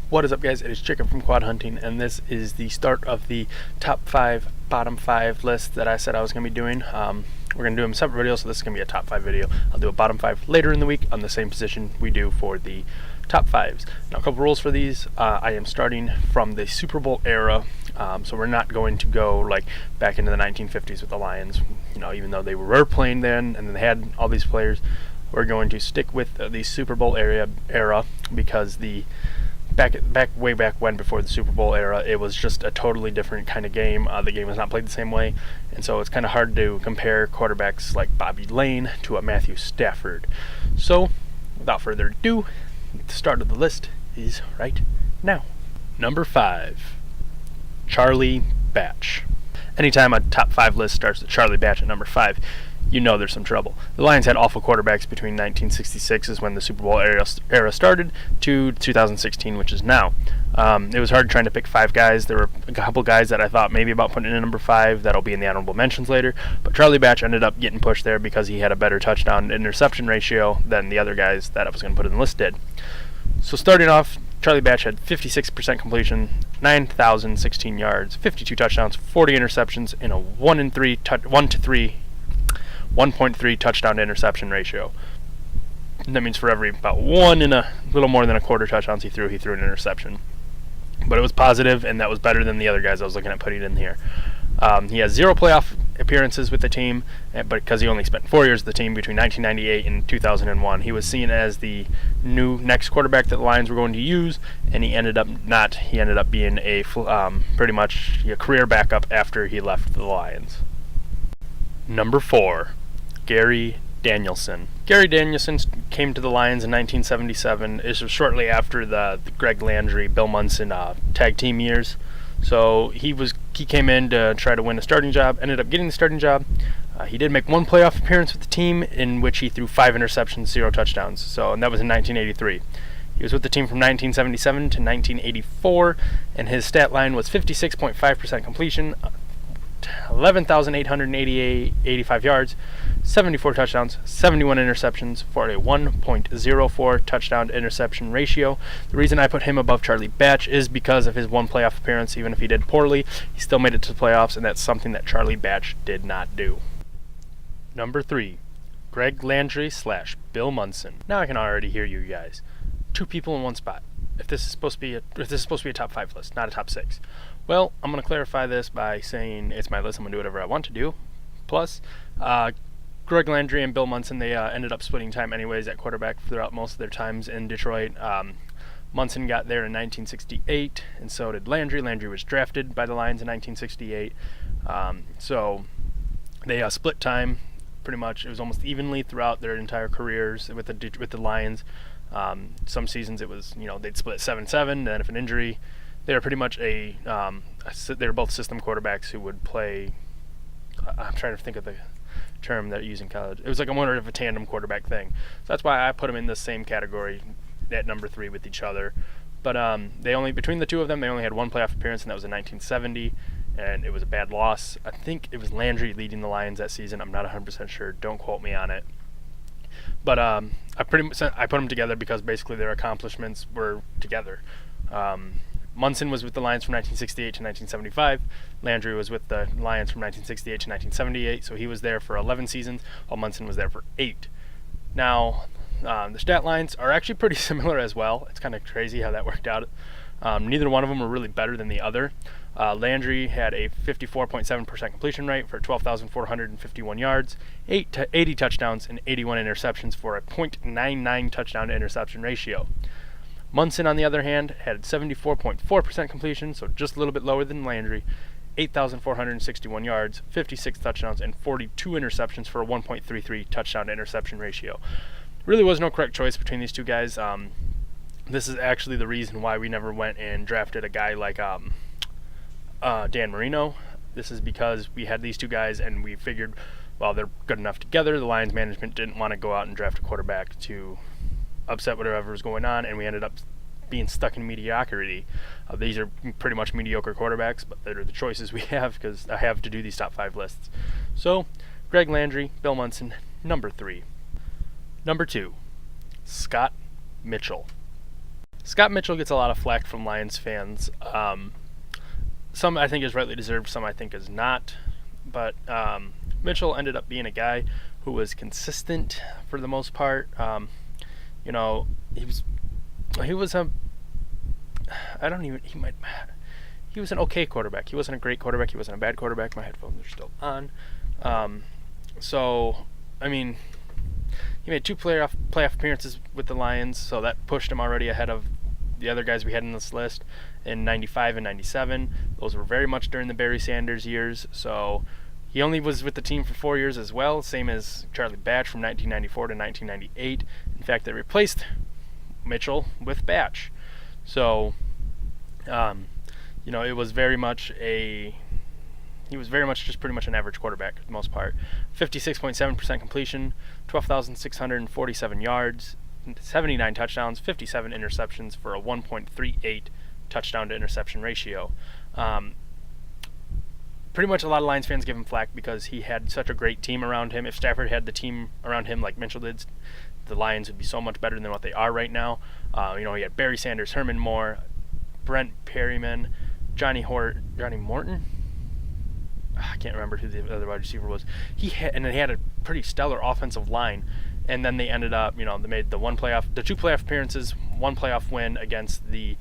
What is up, guys? It is Chicken from QuadHunting, and this is the start of the top 5, bottom 5 list that I said I was going to be doing. We're going to do them separate videos, so this is going to be a top 5 video. I'll do a bottom 5 later in the week on the same position we do for the top 5s. Now, a couple rules for these. I am starting from the Super Bowl era, so we're not going to go like back into the 1950s with the Lions. You know, even though they were playing then and they had all these players, we're going to stick with the Super Bowl era because the way back when, before the Super Bowl era, it was just a totally different kind of game. The game was not played the same way, and so it's kind of hard to compare quarterbacks like Bobby Lane to a Matthew Stafford. So, without further ado, the start of the list is right now. Number 5, Charlie Batch. Anytime a top 5 list starts with Charlie Batch at number 5, you know there's some trouble. The Lions had awful quarterbacks between 1966, is when the Super Bowl era started, to 2016, which is now. It was hard trying to pick 5 guys. There were a couple guys that I thought maybe about putting in number 5 that'll be in the honorable mentions later, but Charlie Batch ended up getting pushed there because he had a better touchdown interception ratio than the other guys that I was going to put in the list did. So starting off, Charlie Batch had 56% completion, 9,016 yards, 52 touchdowns, 40 interceptions, in a 1.3 touchdown to interception ratio. And that means for every about one and a little more than a quarter touchdowns he threw an interception. But it was positive, and that was better than the other guys I was looking at putting in here. He has 0 playoff appearances with the team, but because he only spent 4 years with the team between 1998 and 2001, he was seen as the next quarterback that the Lions were going to use, and he ended up not. He ended up being a pretty much a career backup after he left the Lions. Number 4, Gary Danielson. Gary Danielson came to the Lions in 1977. This was shortly after the Greg Landry, Bill Munson tag team years. So he came in to try to win a starting job, ended up getting the starting job. He did make 1 playoff appearance with the team in which he threw 5 interceptions, 0 touchdowns. And that was in 1983. He was with the team from 1977 to 1984, and his stat line was 56.5% completion, 11,885 yards, 74 touchdowns, 71 interceptions for a 1.04 touchdown to interception ratio. The reason I put him above Charlie Batch is because of his 1 playoff appearance. Even if he did poorly, he still made it to the playoffs, and that's something that Charlie Batch did not do. Number 3, Greg Landry / Bill Munson. Now I can already hear you guys. 2 people in one spot. If this is supposed to be a top 5 list, not a top 6. Well, I'm going to clarify this by saying it's my list. I'm going to do whatever I want to do. Plus, Greg Landry and Bill Munson, they ended up splitting time anyways at quarterback throughout most of their times in Detroit. Munson got there in 1968, and so did Landry. Landry was drafted by the Lions in 1968. So they split time pretty much. It was almost evenly throughout their entire careers with the Lions. Some seasons it was, they'd split 7-7, and then if an injury, they were pretty much they were both system quarterbacks who would play. I'm trying to think of the term that you use in college. It was like a tandem quarterback thing. So that's why I put them in the same category at number 3 with each other. But between the two of them, they only had 1 playoff appearance, and that was in 1970, and it was a bad loss. I think it was Landry leading the Lions that season. I'm not 100% sure. Don't quote me on it. But I put them together because basically their accomplishments were together. Munson was with the Lions from 1968 to 1975. Landry was with the Lions from 1968 to 1978, so he was there for 11 seasons, while Munson was there for 8. Now, the stat lines are actually pretty similar as well. It's kind of crazy how that worked out. Neither one of them were really better than the other. Landry had a 54.7% completion rate for 12,451 yards, 80 touchdowns, and 81 interceptions for a .99 touchdown to interception ratio. Munson, on the other hand, had 74.4% completion, so just a little bit lower than Landry, 8,461 yards, 56 touchdowns, and 42 interceptions for a 1.33 touchdown to interception ratio. Really was no correct choice between these two guys. This is actually the reason why we never went and drafted a guy like Dan Marino. This is because we had these two guys, and we figured, well, they're good enough together. The Lions management didn't want to go out and draft a quarterback to upset whatever was going on, and we ended up being stuck in mediocrity. These are pretty much mediocre quarterbacks, but they're the choices we have because I have to do these top 5 lists. So, Greg Landry, Bill Munson, number 3. Number 2, Scott Mitchell. Scott Mitchell gets a lot of flack from Lions fans. Some I think is rightly deserved, some I think is not. But Mitchell ended up being a guy who was consistent for the most part. He was an okay quarterback. He wasn't a great quarterback. He wasn't a bad quarterback. My headphones are still on. He made 2 playoff appearances with the Lions, so that pushed him already ahead of the other guys we had in this list in 95 and 97. Those were very much during the Barry Sanders years, so he only was with the team for 4 years as well, same as Charlie Batch from 1994 to 1998. In fact, they replaced Mitchell with Batch. So, it was very much he was very much just pretty much an average quarterback for the most part. 56.7% completion, 12,647 yards, 79 touchdowns, 57 interceptions for a 1.38 touchdown to interception ratio. Pretty much a lot of Lions fans give him flack because he had such a great team around him. If Stafford had the team around him like Mitchell did, the Lions would be so much better than what they are right now. He had Barry Sanders, Herman Moore, Brent Perryman, Johnny Morton. I can't remember who the other wide receiver was. He had a pretty stellar offensive line, and then they ended up, they made the 2 playoff appearances, 1 playoff win against the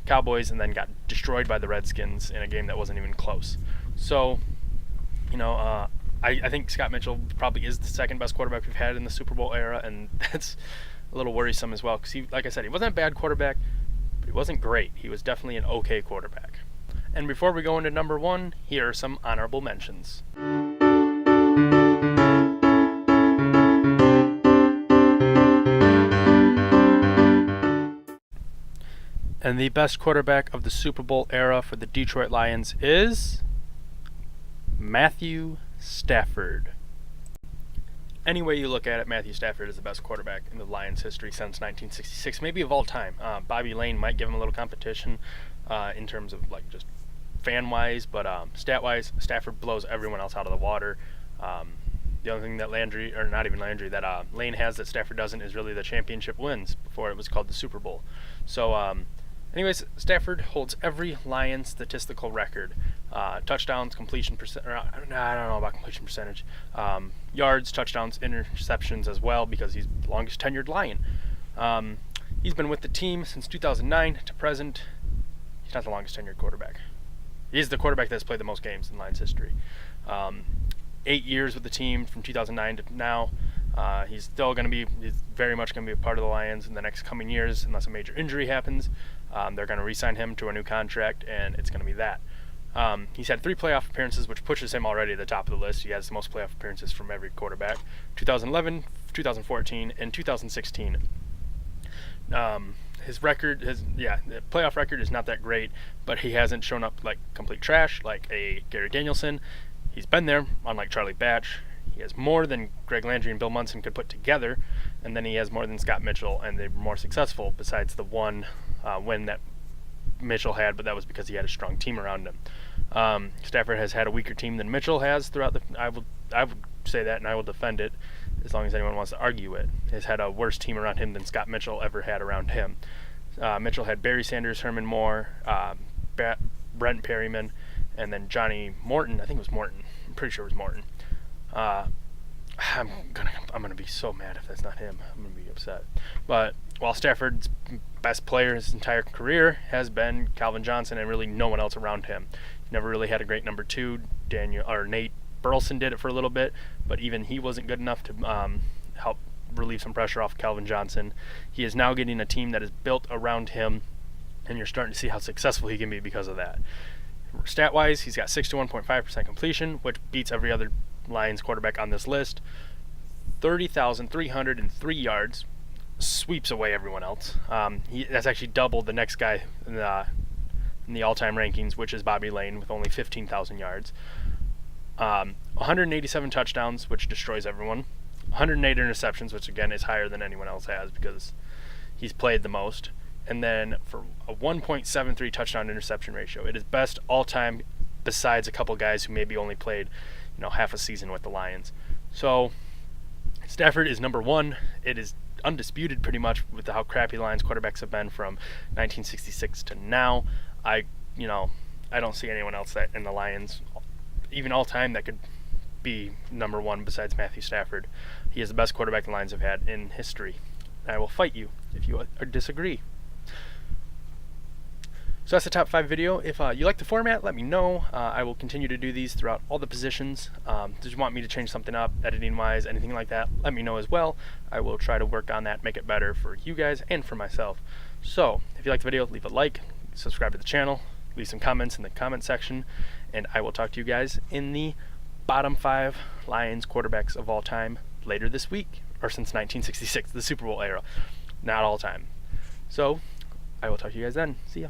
Cowboys, and then got destroyed by the Redskins in a game that wasn't even close. So, I think Scott Mitchell probably is the second best quarterback we've had in the Super Bowl era, and that's a little worrisome as well because like I said, he wasn't a bad quarterback, but he wasn't great. He was definitely an okay quarterback. And before we go into number 1, here are some honorable mentions. And the best quarterback of the Super Bowl era for the Detroit Lions is Matthew Stafford. Any way you look at it, Matthew Stafford is the best quarterback in the Lions' history since 1966, maybe of all time. Bobby Lane might give him a little competition in terms of just fan-wise, but stat-wise, Stafford blows everyone else out of the water. The only thing that Lane has that Stafford doesn't is really the championship wins before it was called the Super Bowl. So, anyways, Stafford holds every Lions statistical record. Touchdowns, completion percent. I don't know about completion percentage. Yards, touchdowns, interceptions as well because he's the longest tenured Lion. He's been with the team since 2009 to present. He's not the longest tenured quarterback. He's the quarterback that's played the most games in Lions history. 8 years with the team from 2009 to now. He's very much going to be a part of the Lions in the next coming years unless a major injury happens. They're going to re-sign him to a new contract, and it's going to be that. He's had 3 playoff appearances, which pushes him already at the top of the list. He has the most playoff appearances from every quarterback. 2011, 2014, and 2016. The playoff record is not that great, but he hasn't shown up like complete trash like a Gary Danielson. He's been there, unlike Charlie Batch. He has more than Greg Landry and Bill Munson could put together, and then he has more than Scott Mitchell, and they're more successful besides the one win that Mitchell had, but that was because he had a strong team around him. Stafford has had a weaker team than Mitchell has throughout I would say that, and I will defend it as long as anyone wants to argue it. He's had a worse team around him than Scott Mitchell ever had around him. Mitchell had Barry Sanders, Herman Moore, Brent Perryman, and then Johnny Morton. I think it was Morton. I'm pretty sure it was Morton. I'm gonna be so mad if that's not him. I'm gonna be upset. But while Stafford's best player his entire career has been Calvin Johnson and really no one else around him. He never really had a great number 2. Nate Burleson did it for a little bit, but even he wasn't good enough to help relieve some pressure off Calvin Johnson. He is now getting a team that is built around him, and you're starting to see how successful he can be because of that. Stat-wise, he's got 61.5% completion, which beats every other Lions quarterback on this list. 30,303 yards, sweeps away everyone else. That's actually double the next guy in the all-time rankings, which is Bobby Lane with only 15,000 yards. 187 touchdowns, which destroys everyone. 108 interceptions, which again is higher than anyone else has because he's played the most. And then for a 1.73 touchdown interception ratio, it is best all time besides a couple guys who maybe only played half a season with the Lions. So Stafford is number 1. It is undisputed pretty much with how crappy the Lions quarterbacks have been from 1966 to now. I don't see anyone else that in the Lions, even all time, that could be number one besides Matthew Stafford. He is the best quarterback the Lions have had in history. I will fight you if you disagree. So that's the top 5 video. If you like the format, let me know. I will continue to do these throughout all the positions. Did you want me to change something up, editing-wise, anything like that? Let me know as well. I will try to work on that, make it better for you guys and for myself. So if you like the video, leave a like, subscribe to the channel, leave some comments in the comment section, and I will talk to you guys in the bottom 5 Lions quarterbacks of all time later this week, or since 1966, the Super Bowl era. Not all time. So I will talk to you guys then. See ya.